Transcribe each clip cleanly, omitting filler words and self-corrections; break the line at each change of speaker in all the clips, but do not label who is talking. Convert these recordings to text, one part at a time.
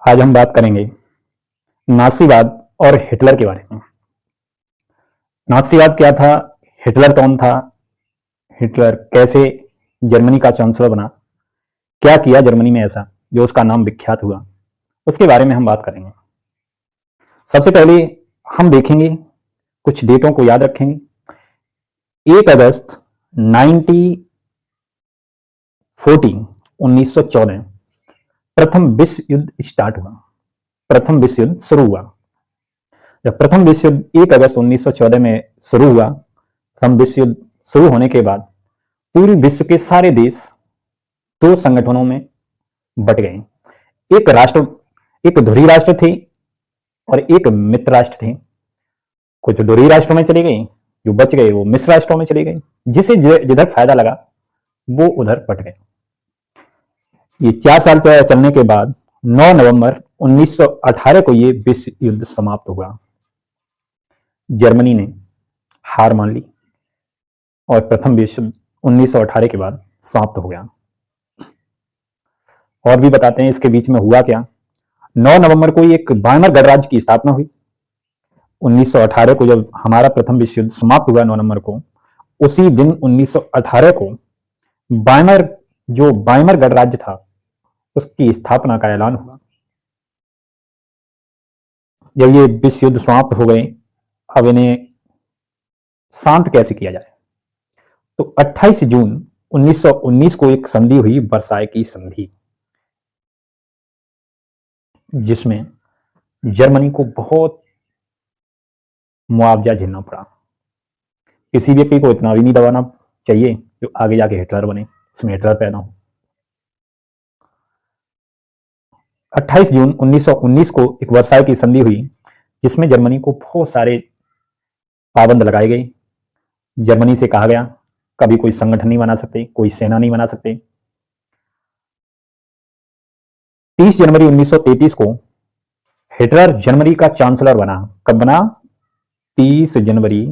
आज हम बात करेंगे नाज़ीवाद और हिटलर के बारे में। नाज़ीवाद क्या था? हिटलर कौन था? हिटलर कैसे जर्मनी का चांसलर बना? क्या किया जर्मनी में ऐसा जो उसका नाम विख्यात हुआ? उसके बारे में हम बात करेंगे। सबसे पहले हम देखेंगे, कुछ डेटों को याद रखेंगे। 1 अगस्त 1914 प्रथम विश्व युद्ध स्टार्ट हुआ, प्रथम विश्व युद्ध शुरू हुआ। जब प्रथम विश्व युद्ध 1 अगस्त 1914 में शुरू हुआ, प्रथम विश्व युद्ध शुरू होने के बाद पूरे विश्व के सारे देश दो संगठनों में बट गए। एक राष्ट्र, एक ध्रुवीय राष्ट्र थे और एक मित्र राष्ट्र थे। कुछ ध्रुवीय राष्ट्रों में चले गए, जो बच गए वो मिश्र राष्ट्रों में चले गए। जिसे जिधर फायदा लगा वो उधर बट गए। ये 4 साल चलने के बाद 9 नवंबर 1918 को ये विश्व युद्ध समाप्त हुआ। जर्मनी ने हार मान ली और प्रथम विश्व युद्ध 1918 के बाद समाप्त हो गया। और भी बताते हैं इसके बीच में हुआ क्या। 9 नवंबर को एक वाइमर गणराज्य की स्थापना हुई। 1918 को जब हमारा प्रथम विश्व युद्ध समाप्त हुआ 9 नवंबर को, उसी दिन 1918 को वाइमर गणराज्य था उसकी स्थापना का ऐलान हुआ। जब ये विश्व युद्ध समाप्त हो गए, अब इन्हें शांत कैसे किया जाए, तो 28 जून 1919 को एक संधि हुई, वर्साय की संधि, जिसमें जर्मनी को बहुत मुआवजा झेलना पड़ा। किसी व्यक्ति को इतना भी नहीं दबाना चाहिए जो आगे जाके हिटलर बने, उसमें हिटलर पैदा हो। 28 जून 1919 को एक वर्साय की संधि हुई, जिसमें जर्मनी को बहुत सारे पाबंद लगाए गए। जर्मनी से कहा गया कभी कोई संगठन नहीं बना सकते, कोई सेना नहीं बना सकते। 30 जनवरी 1933 को हिटलर जर्मनी का चांसलर बना। कब बना? 30 जनवरी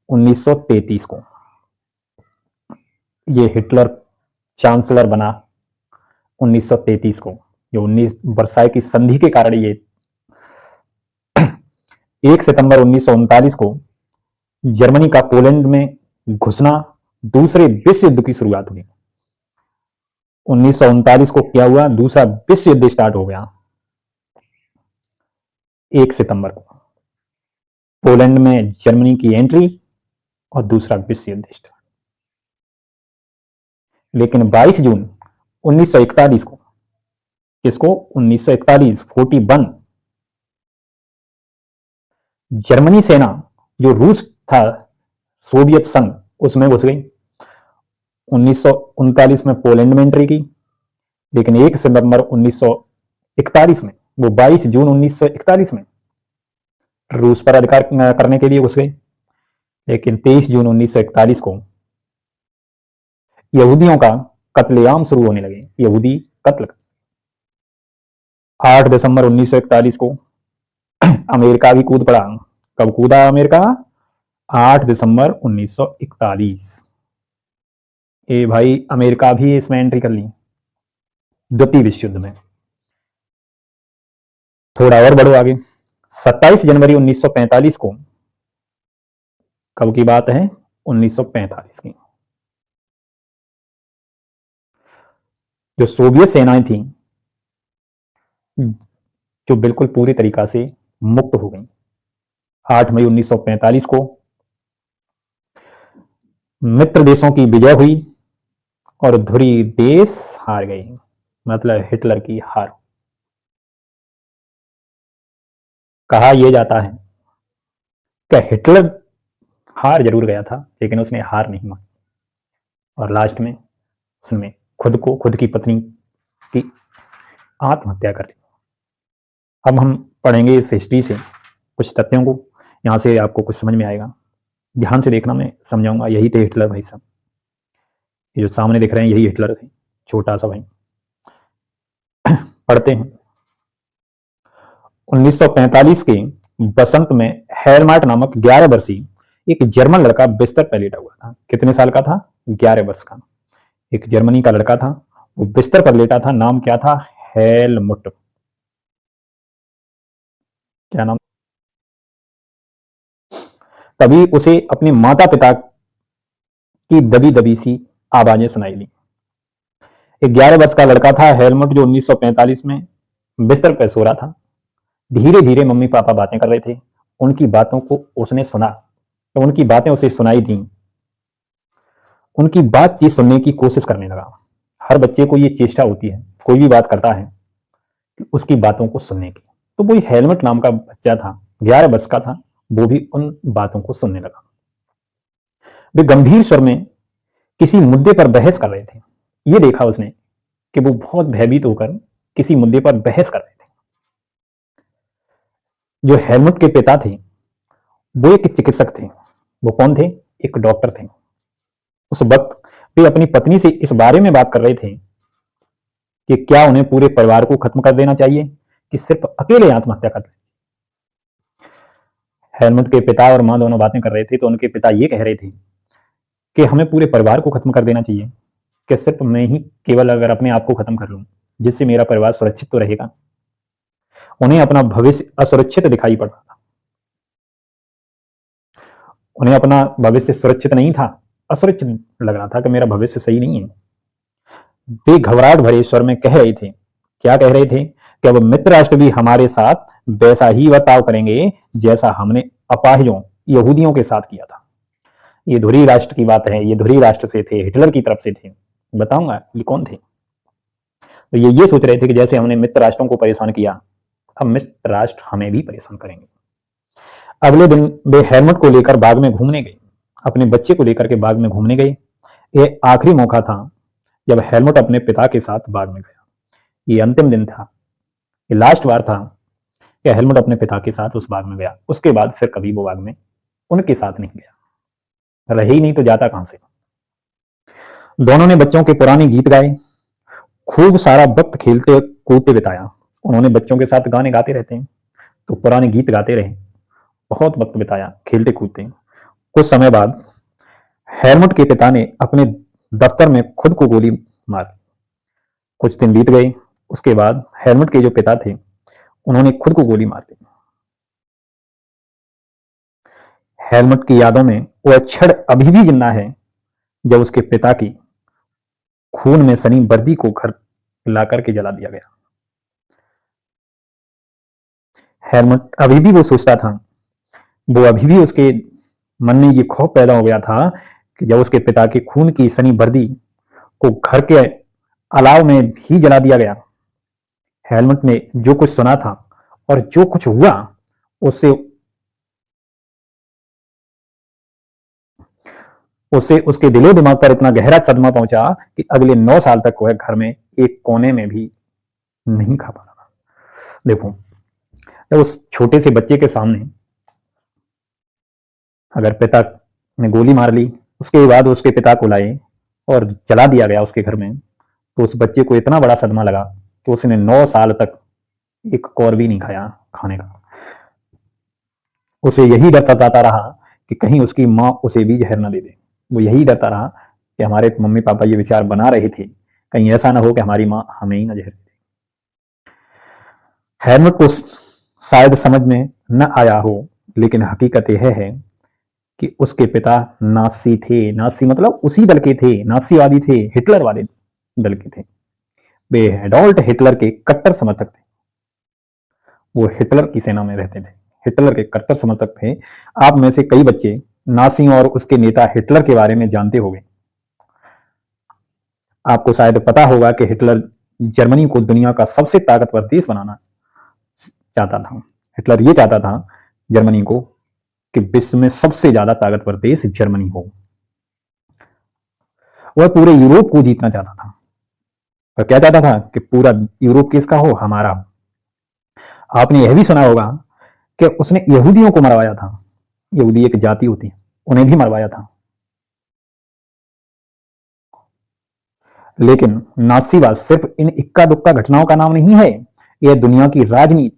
1933 को ये हिटलर चांसलर बना। 1933 को जो 19 वर्साय की संधि के कारण ये 1 सितंबर 1939 को जर्मनी का पोलैंड में घुसना दूसरे विश्व युद्ध की शुरुआत हुई। 1939 को क्या हुआ? दूसरा विश्व युद्ध स्टार्ट हो गया 1 सितंबर को। पोलैंड में जर्मनी की एंट्री और दूसरा विश्व युद्ध स्टार्ट। लेकिन 22 जून 1941 को, किसको? 1941 41 जर्मनी सेना जो रूस था, सोवियत संघ, उसमें घुस गई। 1939 में पोलैंड में एंट्री की, लेकिन 1 सितंबर 1941 में, वो 22 जून 1941 में रूस पर अधिकार करने के लिए घुस गई। लेकिन 23 जून 1941 को यहूदियों का कत्लेआम शुरू होने लगे, यहूदी कत्ल। 8 दिसंबर 1941 को अमेरिका भी कूद पड़ा। कब कूदा अमेरिका? 8 दिसंबर 1941। ए भाई, अमेरिका भी इसमें एंट्री कर ली द्वितीय विश्व युद्ध में। थोड़ा और बढ़ो आगे। 27 जनवरी 1945 को, कब की बात है? 1945 की। जो सोवियत सेनाएं थी जो बिल्कुल पूरी तरीका से मुक्त हो गई। 8 मई 1945 को मित्र देशों की विजय हुई और ध्रुवीय देश हार गए, मतलब हिटलर की हार। कहा यह जाता है कि हिटलर हार जरूर गया था, लेकिन उसने हार नहीं मानी और लास्ट में उसने खुद की पत्नी की आत्महत्या कर ली। अब हम पढ़ेंगे इस हिस्ट्री से कुछ तथ्यों को, यहां से आपको कुछ समझ में आएगा। ध्यान से देखना, मैं समझाऊंगा। यही थे हिटलर भाई साहब, ये जो सामने दिख रहे हैं यही हिटलर थे, छोटा सा भाई। पढ़ते हैं। 1945 के बसंत में हेलमार्ट नामक 11 वर्षीय एक जर्मन लड़का बिस्तर पर लेटा हुआ था। कितने साल का था? 11 वर्ष का। एक जर्मनी का लड़का था, वो बिस्तर पर लेटा था। नाम क्या था? हेलमुट। क्या नाम, तभी उसे अपने माता पिता की दबी दबी सी आवाजें सुनाई दी। 11 वर्ष का लड़का था हेलमुट, जो 1945 में बिस्तर पर सो रहा था। धीरे धीरे मम्मी पापा बातें कर रहे थे। उनकी बातों को उसने सुना, तो उनकी बातें उसे सुनाई दी। उनकी बातचीत सुनने की कोशिश करने लगा। हर बच्चे को ये चेष्टा होती है, कोई भी बात करता है, उसकी बातों को सुनने की। तो वही हेलमेट नाम का बच्चा था, 11 वर्ष का था, वो भी उन बातों को सुनने लगा। वे गंभीर स्वर में किसी मुद्दे पर बहस कर रहे थे। ये देखा उसने कि वो बहुत भयभीत होकर किसी मुद्दे पर बहस कर रहे थे। जो हेलमेट के पिता थे वो एक चिकित्सक थे। वो कौन थे? एक डॉक्टर थे। उस वक्त वे अपनी पत्नी से इस बारे में बात कर रहे थे कि क्या उन्हें पूरे परिवार को खत्म कर देना चाहिए कि सिर्फ अकेले आत्महत्या कर लें। हेलमुट के पिता और मां दोनों बातें कर रहे थे, तो उनके पिता ये कह रहे थे कि हमें पूरे परिवार को खत्म कर देना चाहिए, कि सिर्फ मैं ही केवल अगर अपने आप को खत्म कर लूं, जिससे मेरा परिवार सुरक्षित तो रहेगा। उन्हें अपना भविष्य असुरक्षित दिखाई पड़ रहा था। उन्हें अपना भविष्य सुरक्षित नहीं था, असुरक्षित लग रहा था कि मेरा भविष्य सही नहीं है। वे घबराहट भरे स्वर में कह रहे थे, क्या कह रहे थे? कि अब मित्र राष्ट्र भी हमारे साथ वैसा ही बर्ताव करेंगे जैसा हमने अपाहिजों यहूदियों के साथ किया था। ये धुरी राष्ट्र की बात है, ये धुरी राष्ट्र से थे, हिटलर की तरफ से थे। बताऊंगा ये कौन थे। तो ये सोच रहे थे कि जैसे हमने मित्र राष्ट्रों को परेशान किया, अब मित्र राष्ट्र हमें भी परेशान करेंगे। अगले दिन वे हेलमेट को लेकर बाग में घूमने गए, अपने बच्चे को लेकर के बाग में घूमने गए। ये आखिरी मौका था जब हेलमेट अपने पिता के साथ बाग में गया। ये अंतिम दिन था, ये लास्ट बार था कि हेलमेट अपने पिता के साथ उस बाग में गया। उसके बाद फिर कभी वो बाग में उनके साथ नहीं गया, रहे ही नहीं तो जाता कहां से। दोनों ने बच्चों के पुराने गीत गाए, खूब सारा वक्त खेलते कूदते बिताया। उन्होंने बच्चों के साथ गाने गाते रहते हैं, तो पुराने गीत गाते रहे, बहुत वक्त बिताया खेलते कूदते। कुछ समय बाद हेलमुट के पिता ने अपने दफ्तर में खुद को गोली मार दी। कुछ दिन बीत गए, उसके बाद हेलमुट के जो पिता थे उन्होंने खुद को गोली मार दी। हेलमुट की यादों में वह क्षण अभी भी जिंदा है जब उसके पिता की खून में सनी वर्दी को घर लाकर के जला दिया गया। हेलमुट अभी भी वो सोचता था, वो अभी भी उसके मन में ये खौफ पैदा हो गया था कि जब उसके पिता के खून की सनी वर्दी को घर के अलाव में भी जला दिया गया। हेलमुट ने जो कुछ सुना था और जो कुछ हुआ, उससे उससे उसके दिलो दिमाग पर इतना गहरा सदमा पहुंचा कि अगले 9 साल तक वह घर में एक कोने में भी नहीं खा पा रहा। देखो, जब उस छोटे से बच्चे के सामने अगर पिता ने गोली मार ली, उसके बाद उसके पिता को लाए और जला दिया गया उसके घर में, तो उस बच्चे को इतना बड़ा सदमा लगा कि उसने 9 साल तक एक कौर भी नहीं खाया खाने का। उसे यही डर सताता रहा कि कहीं उसकी माँ उसे भी जहर न दे दे। वो यही डरता रहा कि हमारे मम्मी पापा ये विचार बना रहे थे, कहीं ऐसा ना हो कि हमारी माँ हमें ही न जहर दे दे। हेलमुट को शायद समझ में न आया हो, लेकिन हकीकत यह है कि उसके पिता नासी थे। नासी मतलब उसी दल के थे, नासीवादी थे, हिटलर वाले दल के थे। वे एडोल्ट हिटलर के कट्टर समर्थक थे। वो हिटलर की सेना में रहते थे, हिटलर के कट्टर समर्थक थे। आप में से कई बच्चे नासी और उसके नेता हिटलर के बारे में जानते होंगे। आपको शायद पता होगा कि हिटलर जर्मनी को दुनिया का सबसे ताकतवर देश बनाना चाहता था। हिटलर ये चाहता था जर्मनी को कि विश्व में सबसे ज्यादा ताकतवर देश जर्मनी हो। वह पूरे यूरोप को जीतना चाहता था। वह क्या चाहता था कि पूरा यूरोप किसका हो? हमारा हो। आपने यह भी सुना होगा कि उसने यहूदियों को मरवाया था। यहूदी एक जाति होती है, उन्हें भी मरवाया था। लेकिन नासीवाद सिर्फ इन इक्का दुक्का घटनाओं का नाम नहीं है, यह दुनिया की राजनीति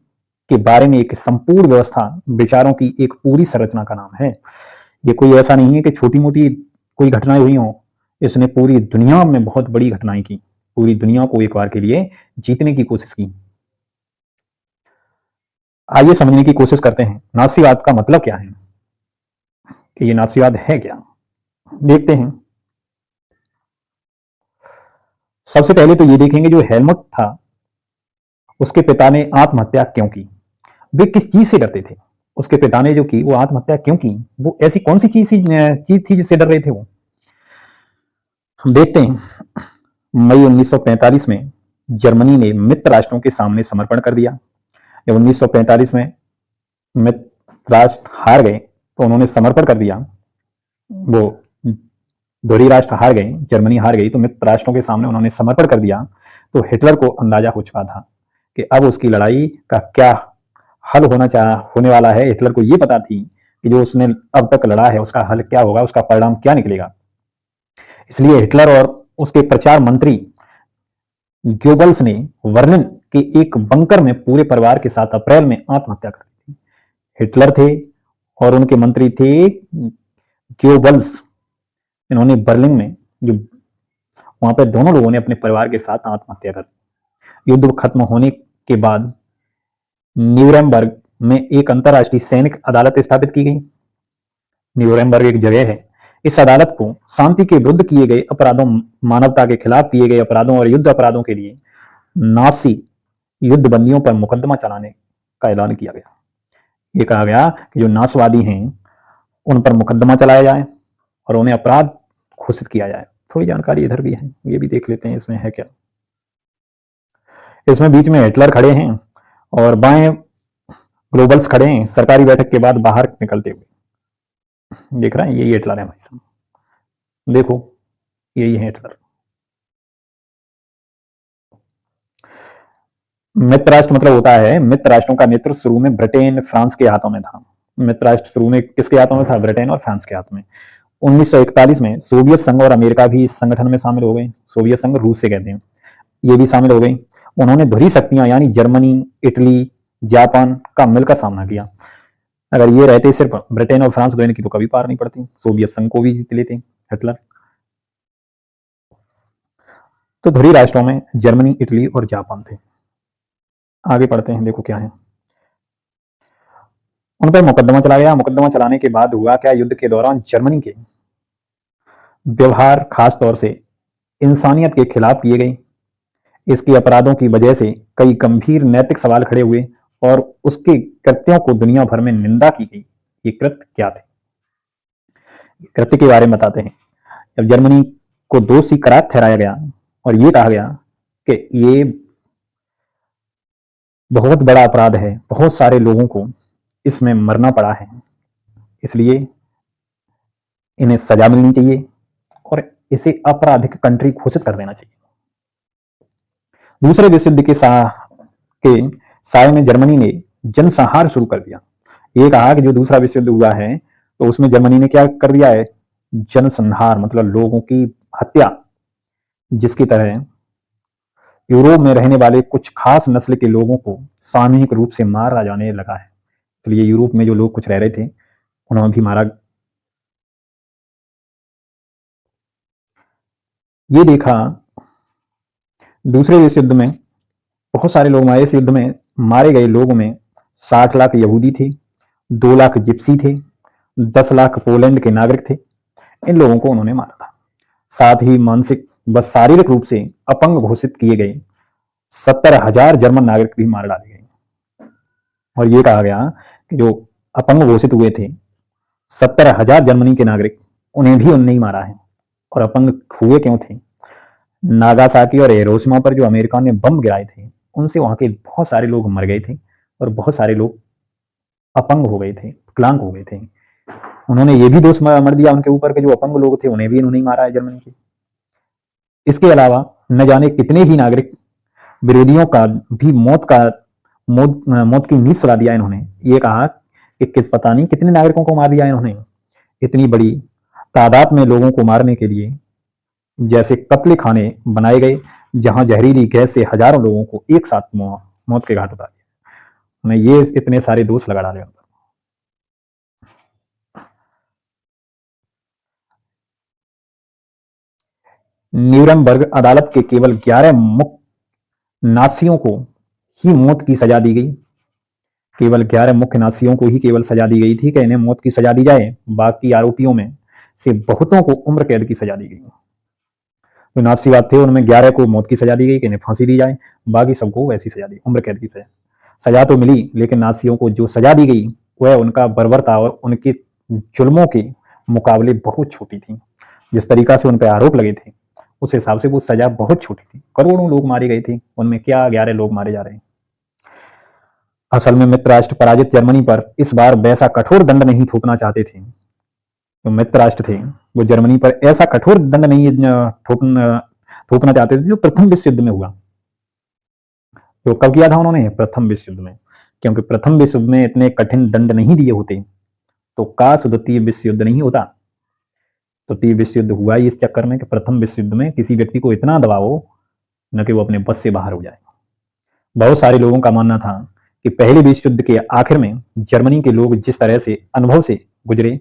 के बारे में एक संपूर्ण व्यवस्था, विचारों की एक पूरी संरचना का नाम है। ये कोई ऐसा नहीं है कि छोटी मोटी कोई घटनाएं हुई हों, इसने पूरी दुनिया में बहुत बड़ी घटनाएं की, पूरी दुनिया को एक बार के लिए जीतने की कोशिश की। आइए समझने की कोशिश करते हैं नाजीवाद का मतलब क्या है, कि ये नाजीवाद है क्या। देखते हैं। सबसे पहले तो ये देखेंगे जो हेलमुट था उसके पिता ने आत्महत्या क्यों की। वे किस चीज से डरते थे। उसके पिता ने जो की वो आत्महत्या क्यों की, वो ऐसी कौन सी चीज थी जिससे डर रहे थे वो। हम देखते हैं। मई 1945 में जर्मनी ने मित्र राष्ट्रों के सामने समर्पण कर दिया। जब 1945 में मित्र राष्ट्र हार गए तो उन्होंने समर्पण कर दिया। वो दोहरी राष्ट्र हार गए, जर्मनी हार गई, तो मित्र राष्ट्रों के सामने उन्होंने समर्पण कर दिया। तो हिटलर को अंदाजा हो चुका था कि अब उसकी लड़ाई का क्या हल होने वाला है। हिटलर को यह पता थी कि जो उसने अब तक लड़ा है उसका हल क्या होगा, उसका परिणाम क्या निकलेगा। इसलिए हिटलर और उसके प्रचार मंत्री गोबल्स ने बर्लिन के एक बंकर में पूरे परिवार के साथ अप्रैल में आत्महत्या कर दी थी। हिटलर थे और उनके मंत्री थे गोबल्स। इन्होंने बर्लिन में जो वहां पर दोनों लोगों ने अपने परिवार के साथ आत्महत्या कर दी। युद्ध खत्म होने के बाद न्यूरेमबर्ग में एक अंतर्राष्ट्रीय सैनिक अदालत स्थापित की गई। न्यूरेमबर्ग एक जगह है। इस अदालत को शांति के विरुद्ध किए गए अपराधों, मानवता के खिलाफ किए गए अपराधों और युद्ध अपराधों के लिए नासी युद्ध बंदियों पर मुकदमा चलाने का ऐलान किया गया। ये कहा गया कि जो नाशवादी हैं उन पर मुकदमा चलाया जाए और उन्हें अपराध घोषित किया जाए। थोड़ी जानकारी इधर भी है, ये भी देख लेते हैं इसमें है क्या। इसमें बीच में हिटलर खड़े हैं और बाएं ग्लोबल्स खड़े हैं सरकारी बैठक के बाद बाहर निकलते हुए। देख रहे हैं, यही हिटलर है भाई साहब, देखो यही है हिटलर। मित्र राष्ट्र मतलब होता है, मित्र राष्ट्रों का नेतृत्व शुरू में ब्रिटेन फ्रांस के हाथों में था। मित्र राष्ट्र शुरू में किसके हाथों में था, ब्रिटेन और फ्रांस के हाथ में। 1941 में सोवियत संघ और अमेरिका भी इस संगठन में शामिल हो गए। सोवियत संघ रूस से कहते हैं, ये भी शामिल हो गई। उन्होंने धुरी शक्तियां यानी जर्मनी, इटली, जापान का मिलकर सामना किया। अगर ये रहते सिर्फ ब्रिटेन और फ्रांस दोनों की तो कभी पार नहीं पड़ती, सोवियत संघ को भी जीत लेते हिटलर। तो धुरी राष्ट्रों में जर्मनी, इटली और जापान थे। आगे पढ़ते हैं, देखो क्या है। उन पर मुकदमा चला गया। मुकदमा चलाने के बाद हुआ क्या, युद्ध के दौरान जर्मनी के व्यवहार खास तौर से इंसानियत के खिलाफ किए गए। इसके अपराधों की वजह से कई गंभीर नैतिक सवाल खड़े हुए और उसके कृत्यों को दुनिया भर में निंदा की गई। ये कृत्य क्या थे, कृत्य के बारे में बताते हैं। जब जर्मनी को दोषी करार ठहराया गया और ये कहा गया कि ये बहुत बड़ा अपराध है, बहुत सारे लोगों को इसमें मरना पड़ा है, इसलिए इन्हें सजा मिलनी चाहिए और इसे आपराधिक कंट्री घोषित कर देना चाहिए। दूसरे विश्व युद्ध के साय में जर्मनी ने जनसंहार शुरू कर दिया। ये कहा कि जो दूसरा विश्व युद्ध हुआ है तो उसमें जर्मनी ने क्या कर दिया है, जनसंहार मतलब लोगों की हत्या, जिसकी तरह यूरोप में रहने वाले कुछ खास नस्ल के लोगों को सामूहिक रूप से मारा जाने लगा है। इसलिए यूरोप में जो लोग कुछ रह रहे थे उन्होंने भी मारा। ये देखा दूसरे विश्व युद्ध में बहुत सारे लोग मारे। इस युद्ध में मारे गए लोगों में 60 लाख यहूदी थे, 2 लाख जिप्सी थे, 10 लाख पोलैंड के नागरिक थे। इन लोगों को उन्होंने मारा था। साथ ही मानसिक व शारीरिक रूप से अपंग घोषित किए गए 70,000 जर्मन नागरिक भी मार डाले गए। और ये कहा गया कि जो अपंग घोषित हुए थे 70,000 जर्मनी के नागरिक, उन्हें भी उनने ही मारा है। और अपंग हुए क्यों थे, नागासाकी और हिरोशिमा पर जो अमेरिका ने बम गिराए थे उनसे वहां के बहुत सारे लोग मर गए थे और बहुत सारे लोग अपंग हो गए थे, विकलांग हो गए थे। उन्होंने ये भी दोष मर दिया उनके ऊपर के जो अपंग लोग थे उन्हें भी इन्होंने ही मारा है जर्मनी के। इसके अलावा न जाने कितने ही नागरिक विरोधियों का भी मौत की नींद सुला दिया इन्होंने। ये कहा कि पता नहीं कितने नागरिकों को मार दिया इन्होंने। इतनी बड़ी तादाद में लोगों को मारने के लिए जैसे कत्ल खाने बनाए गए जहां जहरीली गैस से हजारों लोगों को एक साथ मौत के घाट उतार दिया। उन्हें ये इतने सारे दोष लगा डाले। न्यूरमबर्ग अदालत के केवल 11 मुक्त नासियों को ही मौत की सजा दी गई। केवल 11 मुख्य नाजियों को ही केवल सजा दी गई थी कि इन्हें मौत की सजा दी जाए, बाकी आरोपियों में से बहुतों को उम्र कैद की सजा दी गई। जो नाजीवाद थे उनमें 11 को मौत की सजा दी गई कि इन्हें फांसी दी जाए, बाकी सबको वैसी सजा दी, उम्र कैद की सजा। सजा तो मिली, लेकिन नाजियों को जो सजा दी गई वह उनका बर्बर था और उनके जुल्मों के मुकाबले बहुत छोटी थी। जिस तरीका से उन पर आरोप लगे थे उस हिसाब से वो सजा बहुत छोटी थी। करोड़ों लोग मारे गए थे, उनमें क्या 11 लोग मारे जा रहे हैं। असल में मित्र राष्ट्र पराजित जर्मनी पर इस बार वैसा कठोर दंड नहीं थोपना चाहते थे। जो मित्र राष्ट्र थे वो जर्मनी पर ऐसा कठोर दंड नहीं थोपना चाहते थे जो प्रथम विश्व युद्ध में हुआ। तो कब किया था उन्होंने? प्रथम विश्व युद्ध में। क्योंकि प्रथम विश्व युद्ध में इतने कठिन दंड नहीं दिए होते तो काश द्वितीय विश्व युद्ध नहीं होता। द्वितीय विश्व युद्ध हुआ ही इस चक्कर में कि प्रथम विश्व युद्ध में किसी व्यक्ति को इतना दबाओ न कि वो अपने बस से बाहर हो जाए। बहुत सारे लोगों का मानना था कि पहले विश्व युद्ध के आखिर में जर्मनी के लोग जिस तरह से अनुभव से गुजरे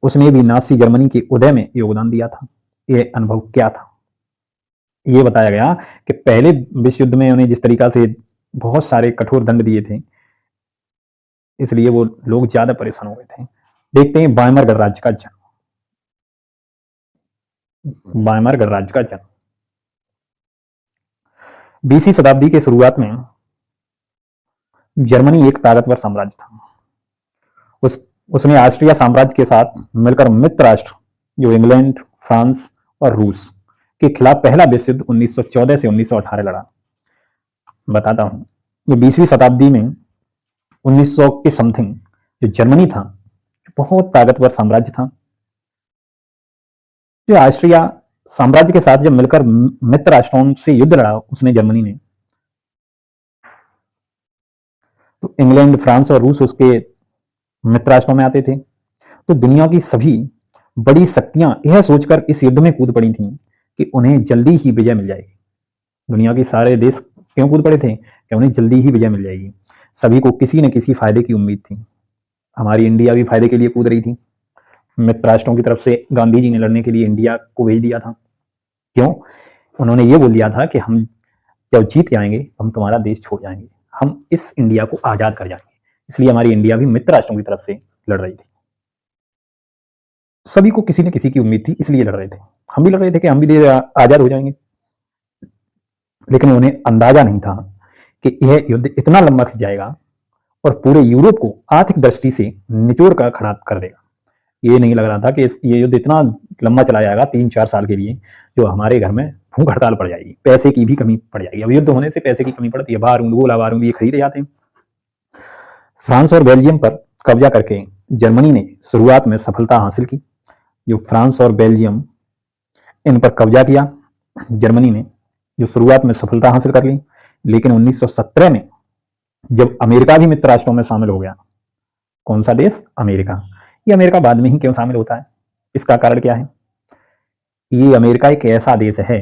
उसने भी नाजी जर्मनी के उदय में योगदान दिया था। यह अनुभव क्या था? ये बताया गया कि पहले विश्व युद्ध में उन्हें जिस तरीका से बहुत सारे कठोर दंड दिए थे इसलिए वो लोग ज्यादा परेशान हो गए थे। देखते हैं वाइमर गणराज्य का जन्म। वाइमर गणराज्य का जन्म 20वीं शताब्दी के शुरुआत में जर्मनी एक ताकतवर साम्राज्य था। उसने ऑस्ट्रिया साम्राज्य के साथ मिलकर मित्र राष्ट्र जो इंग्लैंड, फ्रांस और रूस के खिलाफ पहला विश्व युद्ध 1914 से 1918 लड़ा। बताता हूं, ये 20वीं शताब्दी में 1900 के समथिंग जो जर्मनी था बहुत ताकतवर साम्राज्य था। जो ऑस्ट्रिया साम्राज्य के साथ जब मिलकर मित्र राष्ट्रों से युद्ध लड़ा उसने जर्मनी ने, तो इंग्लैंड, फ्रांस और रूस उसके मित्र राष्ट्रों में आते थे। तो दुनिया की सभी बड़ी शक्तियां यह सोचकर इस युद्ध में कूद पड़ी थीं कि उन्हें जल्दी ही विजय मिल जाएगी। दुनिया के सारे देश क्यों कूद पड़े थे? कि उन्हें जल्दी ही विजय मिल जाएगी। सभी को किसी न किसी फायदे की उम्मीद थी। हमारी इंडिया भी फायदे के लिए कूद रही थी। मित्र राष्ट्रों की तरफ से गांधी जी ने लड़ने के लिए इंडिया को भेज दिया था। क्यों? उन्होंने ये बोल दिया था कि हम जब जीत जाएंगे हम तुम्हारा देश छोड़ जाएंगे, हम इस इंडिया को आजाद कर जाएंगे। इसलिए हमारी इंडिया भी मित्र राष्ट्रों की तरफ से लड़ रही थी। सभी को किसी न किसी की उम्मीद थी, इसलिए लड़ रहे थे। हम भी लड़ रहे थे कि हम भी आजाद हो जाएंगे, लेकिन उन्हें अंदाजा नहीं था कि यह युद्ध इतना लंबा खिंच जाएगा और पूरे यूरोप को आर्थिक दृष्टि से निचोड़ कर खड़ा कर देगा। ये नहीं लग रहा था कि ये युद्ध इतना लंबा चला जाएगा 3-4 साल के लिए, जो हमारे घर में भूख हड़ताल पड़ जाएगी, पैसे की भी कमी पड़ जाएगी। अब युद्ध होने से पैसे की कमी पड़ती है, बारूद, गोला बारूद ये खरीदे जाते हैं। फ्रांस और बेल्जियम पर कब्जा करके जर्मनी ने शुरुआत में सफलता हासिल की। जो फ्रांस और बेल्जियम इन पर कब्जा किया जर्मनी ने, जो शुरुआत में सफलता हासिल कर ली। लेकिन 1917 में जब अमेरिका भी मित्र राष्ट्रों में शामिल हो गया, कौन सा देश? अमेरिका। ये अमेरिका बाद में ही क्यों शामिल होता है? इसका कारण क्या है? ये अमेरिका एक ऐसा देश है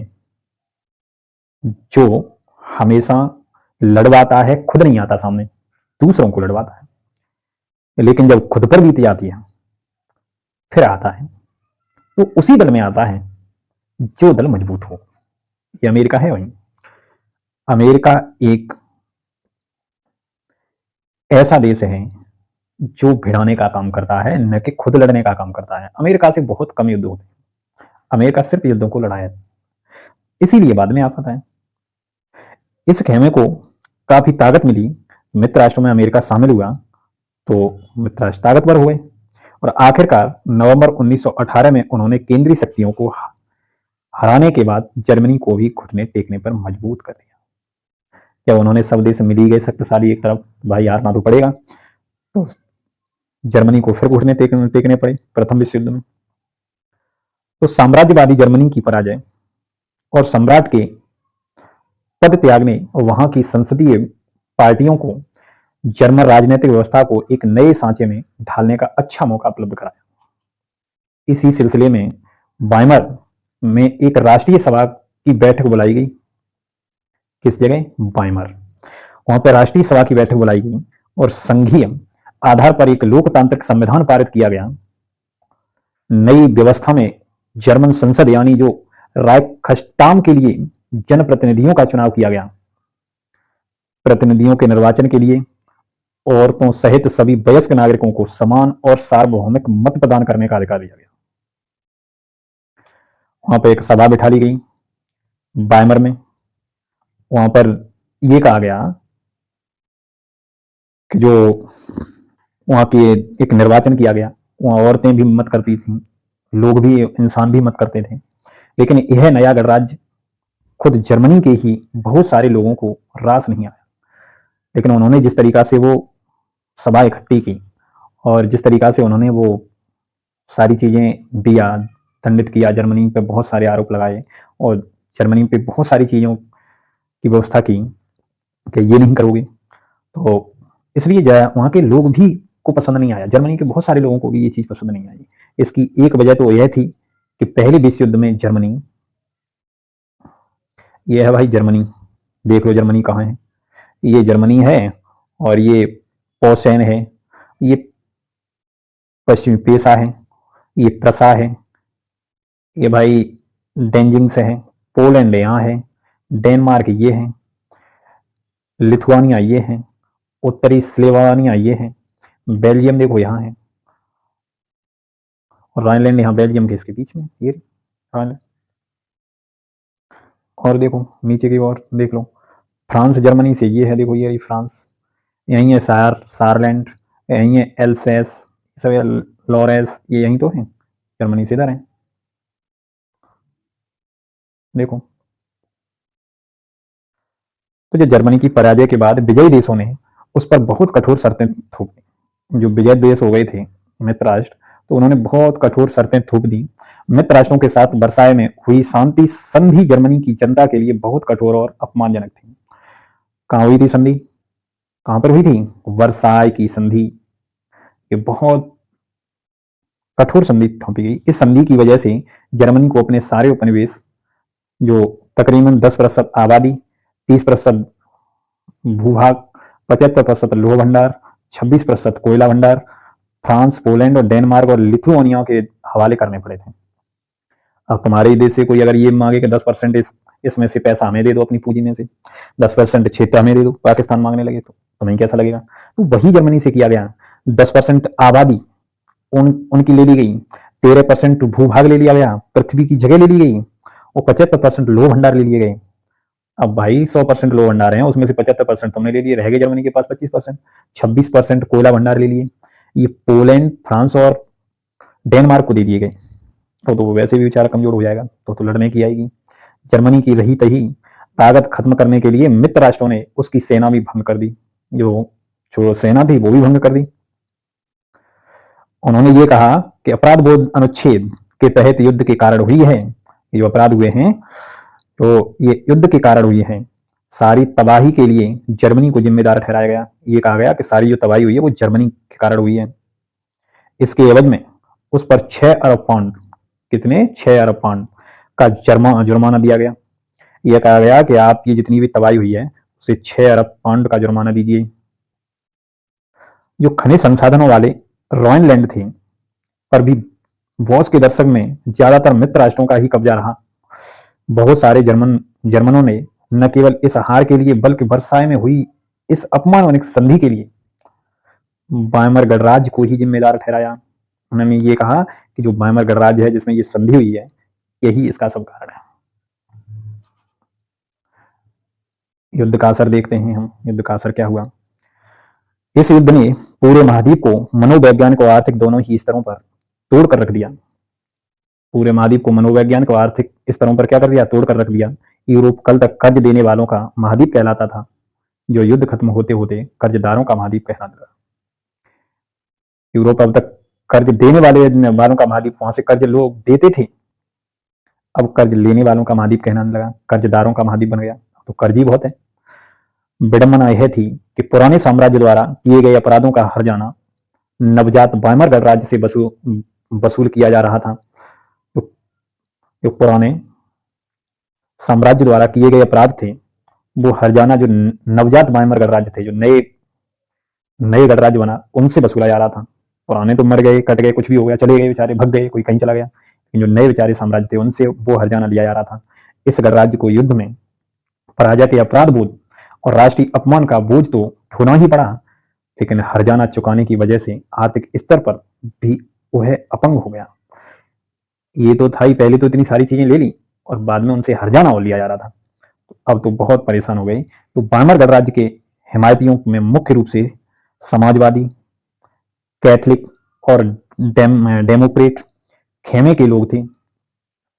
जो हमेशा लड़वाता है, खुद नहीं आता सामने, दूसरों को लड़वाता है, लेकिन जब खुद पर बीती आती है फिर आता है। तो उसी दल में आता है जो दल मजबूत हो। ये अमेरिका है। वहीं अमेरिका एक ऐसा देश है जो भिड़ाने का काम करता है, न कि खुद लड़ने का काम करता है। अमेरिका से बहुत कम युद्ध होते हैं, अमेरिका सिर्फ युद्धों को लड़ाया, इसीलिए बाद में आता है। इस खेमे को काफी ताकत मिली, मित्र राष्ट्रों में अमेरिका शामिल हुआ तो मित्र राष्ट्र ताकतवर हुए और आखिरकार नवंबर 1918 में उन्होंने केंद्रीय शक्तियों को हराने के बाद जर्मनी को भी घुटने टेकने पर मजबूर कर दिया। जब उन्होंने सब देश मिल ही गए शक्तिशाली एक तरफ, भाई हारना तो पड़ेगा, तो जर्मनी को फिर घुटने टेकने पड़े प्रथम विश्व युद्ध में। तो साम्राज्यवादी जर्मनी की पराजय और सम्राट के पद त्यागने और वहां की संसदीय पार्टियों को जर्मन राजनीतिक व्यवस्था को एक नए सांचे में ढालने का अच्छा मौका उपलब्ध कराया। इसी सिलसिले में वाइमर में एक राष्ट्रीय सभा की बैठक बुलाई गई। किस जगह? वाइमर। वहां पर राष्ट्रीय सभा की बैठक बुलाई गई और संघीय आधार पर एक लोकतांत्रिक संविधान पारित किया गया। नई व्यवस्था में जर्मन संसद यानी जो राइखस्टाग के लिए जनप्रतिनिधियों का चुनाव किया गया, प्रतिनिधियों के निर्वाचन के लिए, औरतों सहित सभी वयस्क नागरिकों को समान और सार्वभौमिक मत प्रदान करने का अधिकार दिया गया। वहां पर एक सभा बिठा ली गई बायमर में। वहां पर यह कहा गया कि जो वहां के एक निर्वाचन किया गया, वहां औरतें भी मत करती थी, लोग भी, इंसान भी मत करते थे, लेकिन यह नया गणराज्य खुद जर्मनी के ही बहुत सारे लोगों को रास नहीं आया। लेकिन उन्होंने जिस तरीका से वो सभा इकट्ठी की और जिस तरीका से उन्होंने वो सारी चीजें दिया, दंडित किया, जर्मनी पे बहुत सारे आरोप लगाए और जर्मनी पे बहुत सारी चीजों की व्यवस्था की कि ये नहीं करोगे, तो इसलिए वहां के लोग भी को पसंद नहीं आया। जर्मनी के बहुत सारे लोगों को भी ये चीज पसंद नहीं आई। इसकी एक वजह तो यह थी कि पहले विश्व युद्ध में जर्मनी, ये है भाई जर्मनी, देख लो जर्मनी कहाँ है, ये जर्मनी है और ये पोसेन है, ये पश्चिमी पेशा है, ये प्रसा है, ये भाई डेंजिंग्स है, पोलैंड यहाँ है, डेनमार्क ये है, लिथुआनिया ये है, उत्तरी स्लोवानिया ये है, बेल्जियम देखो यहाँ है, और राइनलैंड यहाँ बेल्जियम के इसके बीच में, ये राइनलैंड। और देखो नीचे की ओर देख लो, फ्रांस जर्मनी से ये है, देखो ये फ्रांस, यहीं है सारलैंड, यहीं है एल्सेस, सब लॉरेस, ये यहीं तो है, जर्मनी से इधर है, देखो। तो जो जर्मनी की पराजय के बाद विजयी देशों ने उस पर बहुत कठोर शर्तें थोपी। जो विजय देश हो गए थे मित्र राष्ट्र, तो उन्होंने बहुत कठोर शर्तें थोप दी। मित्र राष्ट्रों के साथ वर्साय में हुई शांति संधि जर्मनी की जनता के लिए बहुत कठोर और अपमानजनक थी। कहाँ हुई थी संधि, कहां पर हुई थी, वर्साय की संधि। ये बहुत कठोर संधि थोपी गई। इस संधि की वजह से जर्मनी को अपने सारे उपनिवेश, जो तकरीबन 10% आबादी, 30% भूभाग, 75% लोह भंडार, 26% कोयला भंडार, फ्रांस, पोलैंड और डेनमार्क और लिथुआनिया के हवाले करने पड़े थे। अब तुम्हारे देश से कोई अगर ये मांगे कि 10% इसमें से पैसा हमें दे दो, अपनी पूंजी में से 10% क्षेत्र हमें दे दो, पाकिस्तान मांगने लगे तो तुम्हें कैसा लगेगा। तो वही जर्मनी से किया गया। 10% आबादी उनकी ले ली गई, 13% भूभाग ले लिया गया, पृथ्वी की जगह ले ली गई, और 75% लोह भंडार ले लिए गए। अब भाई 100% लोह भंडार है, उसमें से 75% तुमने ले लिए, रह गए जर्मनी के पास 25%। 26% कोयला भंडार ले लिए। ये पोलैंड, फ्रांस और डेनमार्क को दे दिए गए। तो वैसे भी बेचारा कमजोर हो जाएगा, तो लड़ने की आएगी। जर्मनी की रही तही ताकत खत्म करने के लिए मित्र राष्ट्रों ने उसकी सेना भी भंग कर दी, जो सेना थी वो भी भंग कर दी। उन्होंने ये कहा कि अपराध बोध अनुच्छेद के तहत युद्ध के कारण हुई है, ये जो अपराध हुए हैं तो ये युद्ध के कारण हुई है। सारी तबाही के लिए जर्मनी को जिम्मेदार ठहराया गया। ये कहा गया कि सारी जो तबाही हुई है वो जर्मनी के कारण हुई है। इसके एवज में उस पर 6 अरब पाउंड, कितने, 6 अरब पाउंड का जुर्माना दिया गया। यह कहा गया कि आपकी जितनी भी तबाही हुई है उसे 6 अरब पाउंड का जुर्माना दीजिए। जो खनिज संसाधनों वाले रॉयनलैंड थे, पर भी वॉस के दशक में ज्यादातर मित्र राष्ट्रों का ही कब्जा रहा। बहुत सारे जर्मनों ने न केवल इस हार के लिए बल्कि वर्साय में हुई इस अपमानजनक संधि के लिए बायमर गणराज्य को ही जिम्मेदार ठहराया। उन्होंने ये कहा कि जो बायमर गणराज्य है जिसमें ये संधि हुई है, यही इसका सब कारण है। युद्ध का असर देखते हैं हम। युद्ध का असर क्या हुआ। इस युद्ध ने पूरे महाद्वीप को मनोवैज्ञानिक और आर्थिक दोनों ही स्तरों पर तोड़ कर रख दिया। पूरे महाद्वीप को मनोवैज्ञानिक और आर्थिक स्तरों पर क्या कर दिया, तोड़ कर रख दिया। यूरोप कल तक कर्ज देने वालों का महाद्वीप कहलाता था, जो युद्ध खत्म होते होते कर्जदारों का महाद्वीप कहलाने लगा। यूरोप अब तक कर्ज देने वालों का महाद्वीप, वहां से कर्ज लोग देते थे, अब कर्ज लेने वालों का महाद्वीप कहलाने लगा, कर्जदारों का महाद्वीप बन गया। तो कर्ज ही बहुत है। विडंबना यह थी कि पुराने साम्राज्य द्वारा किए गए अपराधों का हर्जाना नवजात बायमर गणराज्य से वसूल किया जा रहा था। जो पुराने साम्राज्य द्वारा किए गए अपराध थे, वो हर्जाना जो नवजात बायमर गणराज्य थे, जो नए गणराज्य बना, उनसे वसूला जा रहा था। पुराने तो मर गए, कट गए, कुछ भी हो गया, चले गए बेचारे, भग गए, कोई कहीं चला गया, लेकिन जो नए बेचारे साम्राज्य थे उनसे वो हर्जाना लिया जा रहा था। इस गणराज्य को युद्ध में पराजय के अपराध बोझ और राष्ट्रीय अपमान का बोझ तो ढोना ही पड़ा, लेकिन हर्जाना चुकाने की वजह से आर्थिक स्तर पर भी वह अपंग हो गया। ये तो था ही, पहले तो इतनी सारी चीजें ले ली और बाद में उनसे हर्जाना और लिया जा रहा था, अब तो बहुत परेशान हो गए। तो बायमर गणराज्य के हिमायतियों में मुख्य रूप से समाजवादी, कैथलिक और डेमोक्रेट खेमे के लोग थे,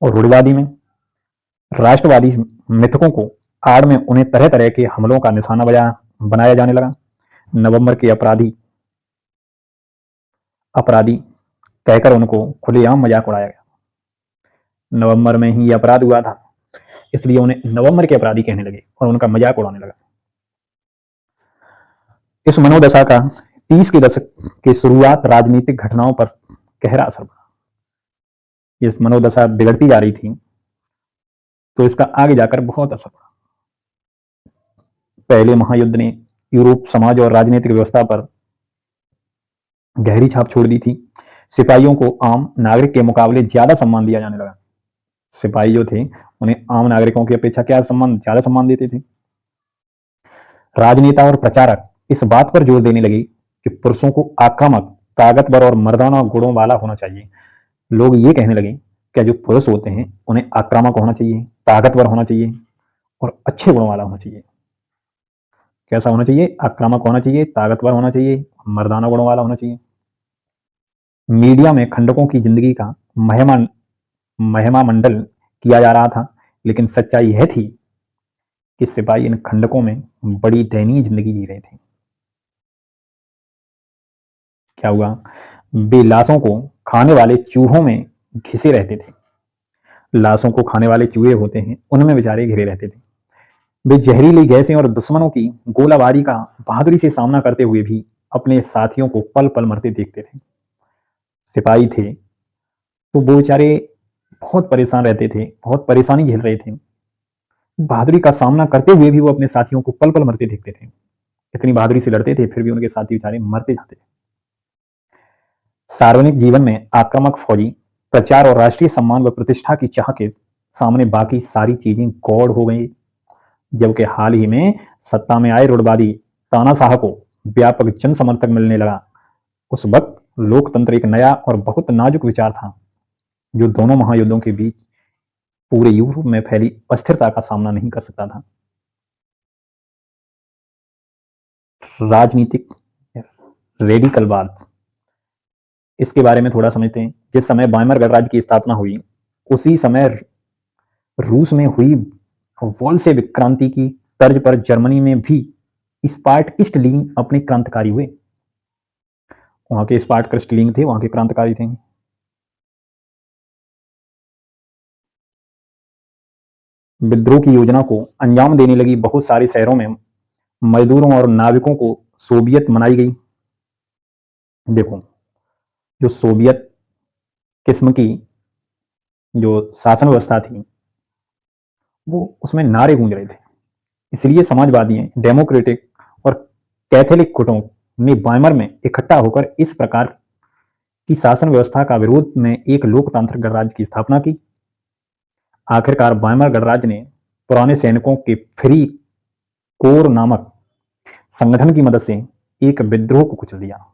और रूढ़िवादी में राष्ट्रवादी मिथकों को आड़ में उन्हें तरह तरह के हमलों का निशाना बनाया जाने लगा। नवंबर के अपराधी अपराधी कहकर उनको खुलेआम मजाक उड़ाया गया। नवंबर में ही ये अपराध हुआ था, इसलिए उन्हें नवंबर के अपराधी कहने लगे और उनका मजाक उड़ाने लगा। इस मनोदशा का 30 के दशक की शुरुआत राजनीतिक घटनाओं पर गहरा असर पड़ा। इस मनोदशा बिगड़ती जा रही थी तो इसका आगे जाकर बहुत असर पड़ा। पहले महायुद्ध ने यूरोप समाज और राजनीतिक व्यवस्था पर गहरी छाप छोड़ दी थी। सिपाहियों को आम नागरिक के मुकाबले ज्यादा सम्मान दिया जाने लगा। सिपाही जो थे उन्हें आम नागरिकों की अपेक्षा ज्यादा सम्मान देते थे। राजनेता और प्रचारक इस बात पर जोर देने लगे कि पुरुषों को आक्रामक, ताकतवर और मर्दाना गुणों वाला होना चाहिए। लोग ये कहने लगे कि जो पुरुष होते हैं उन्हें आक्रामक होना चाहिए, ताकतवर होना चाहिए और अच्छे गुणों वाला होना चाहिए। कैसा होना चाहिए? आक्रामक होना चाहिए, ताकतवर होना चाहिए, मर्दाना गुणों वाला होना चाहिए। मीडिया में खंडकों की जिंदगी का महिमा मंडल किया जा रहा था, लेकिन सच्चाई यह थी कि सिपाही इन खंडकों में बड़ी दयनीय जिंदगी जी रहे थे। क्या हुआ? वे लाशों को खाने वाले चूहों में घिसे रहते थे। लाशों को खाने वाले चूहे होते हैं, उनमें बेचारे घिरे रहते थे। वे जहरीली गैसें और दुश्मनों की गोलाबारी का बहादुरी से सामना करते हुए भी अपने साथियों को पल पल मरते देखते थे। सिपाही थे तो वो बेचारे बहुत परेशान रहते थे, बहुत परेशानी झेल रहे थे। बहादुरी का सामना करते हुए भी वो अपने साथियों को पल पल मरते देखते थे। इतनी बहादुरी से लड़ते थे, फिर भी उनके साथी बेचारे मरते जाते थे। सार्वजनिक जीवन में आक्रामक फौजी, प्रचार और राष्ट्रीय सम्मान व प्रतिष्ठा की चाह के सामने बाकी सारी चीजें गौड़ हो गई। जबकि हाल ही में सत्ता में आए रूढ़वादी तानाशाह को व्यापक जन समर्थक मिलने लगा, उस वक्त लोकतंत्र एक नया और बहुत नाजुक विचार था जो दोनों महायुद्धों के बीच पूरे यूरोप में फैली अस्थिरता का सामना नहीं कर सकता था। राजनीतिक रेडिकलवाद, इसके बारे में थोड़ा समझते हैं। जिस समय बायमर गणराज्य की स्थापना हुई, उसी समय रूस में हुई वोल्शेविक क्रांति की तर्ज पर जर्मनी में भी स्पार्टकिस्ट लीग अपने क्रांतिकारी हुए। वहां के स्पार्टकिस्ट लीग थे, वहां के क्रांतिकारी थे। विद्रोह की योजना को अंजाम देने लगी बहुत सारे शहरों में मजदूरों और नाविकों को सोवियत मनाई गई। देखो, जो सोवियत किस्म की जो शासन व्यवस्था थी वो उसमें नारे गूंज रहे थे, इसलिए समाजवादी, डेमोक्रेटिक और कैथोलिक गुटों ने बायमर में इकट्ठा होकर इस प्रकार की शासन व्यवस्था का विरोध में एक लोकतांत्रिक गणराज्य की स्थापना की। आखिरकार बायमर गणराज्य ने पुराने सैनिकों के फ्री कोर नामक संगठन की मदद से एक विद्रोह को कुचल दिया।